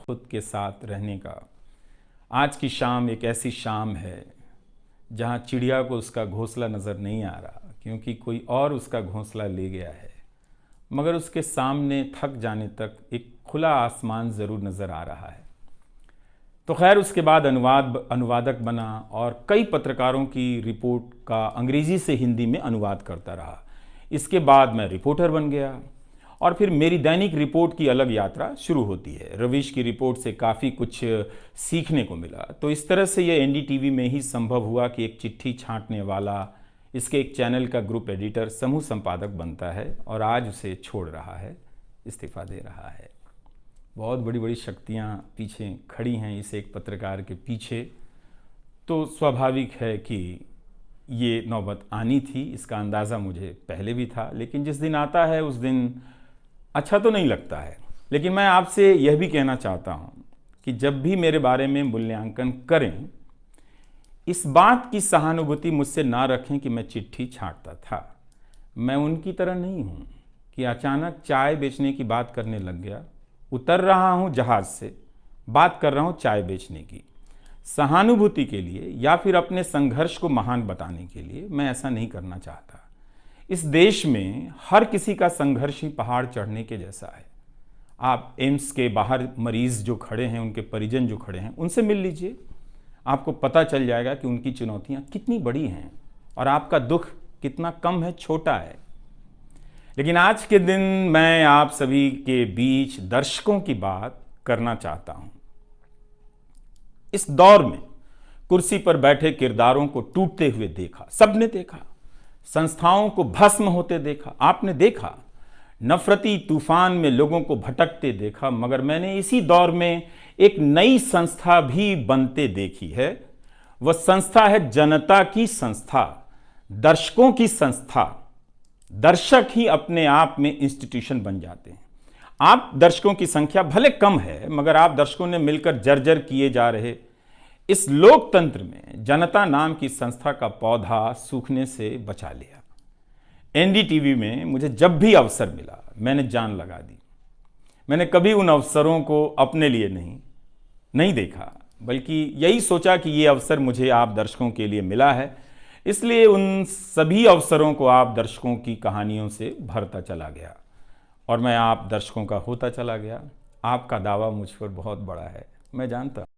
खुद के साथ रहने का। आज की शाम एक ऐसी शाम है जहां चिड़िया को उसका घोंसला नज़र नहीं आ रहा, क्योंकि कोई और उसका घोंसला ले गया है, मगर उसके सामने थक जाने तक एक खुला आसमान ज़रूर नज़र आ रहा है। तो खैर, उसके बाद अनुवादक बना और कई पत्रकारों की रिपोर्ट का अंग्रेज़ी से हिंदी में अनुवाद करता रहा। इसके बाद मैं रिपोर्टर बन गया और फिर मेरी दैनिक रिपोर्ट की अलग यात्रा शुरू होती है। रवीश की रिपोर्ट से काफ़ी कुछ सीखने को मिला। तो इस तरह से ये एनडीटीवी में ही संभव हुआ कि एक चिट्ठी छांटने वाला इसके एक चैनल का ग्रुप एडिटर समूह संपादक बनता है और आज उसे छोड़ रहा है, इस्तीफ़ा दे रहा है। बहुत बड़ी बड़ी शक्तियाँ पीछे खड़ी हैं इस एक पत्रकार के पीछे। तो स्वाभाविक है कि ये नौबत आनी थी, इसका अंदाज़ा मुझे पहले भी था, लेकिन जिस दिन आता है उस दिन अच्छा तो नहीं लगता है। लेकिन मैं आपसे यह भी कहना चाहता हूँ कि जब भी मेरे बारे में मूल्यांकन करें, इस बात की सहानुभूति मुझसे ना रखें कि मैं चिट्ठी छांटता था। मैं उनकी तरह नहीं हूँ कि अचानक चाय बेचने की बात करने लग गया, उतर रहा हूँ जहाज़ से, बात कर रहा हूँ चाय बेचने की। सहानुभूति के लिए या फिर अपने संघर्ष को महान बताने के लिए मैं ऐसा नहीं करना चाहता। इस देश में हर किसी का संघर्ष ही पहाड़ चढ़ने के जैसा है। आप एम्स के बाहर मरीज जो खड़े हैं, उनके परिजन जो खड़े हैं, उनसे मिल लीजिए, आपको पता चल जाएगा कि उनकी चुनौतियां कितनी बड़ी हैं और आपका दुख कितना कम है, छोटा है। लेकिन आज के दिन मैं आप सभी के बीच दर्शकों की बात करना चाहता हूं। इस दौर में कुर्सी पर बैठे किरदारों को टूटते हुए देखा, सबने देखा। संस्थाओं को भस्म होते देखा, आपने देखा। नफरती तूफान में लोगों को भटकते देखा, मगर मैंने इसी दौर में एक नई संस्था भी बनते देखी है। वह संस्था है जनता की संस्था, दर्शकों की संस्था। दर्शक ही अपने आप में इंस्टीट्यूशन बन जाते हैं। आप दर्शकों की संख्या भले कम है, मगर आप दर्शकों ने मिलकर जर्जर किए जा रहे इस लोकतंत्र में जनता नाम की संस्था का पौधा सूखने से बचा लिया। एनडीटीवी में मुझे जब भी अवसर मिला, मैंने जान लगा दी। मैंने कभी उन अवसरों को अपने लिए नहीं देखा, बल्कि यही सोचा कि ये अवसर मुझे आप दर्शकों के लिए मिला है, इसलिए उन सभी अवसरों को आप दर्शकों की कहानियों से भरता चला गया और मैं आप दर्शकों का होता चला गया। आपका दावा मुझ पर बहुत बड़ा है, मैं जानता हूं।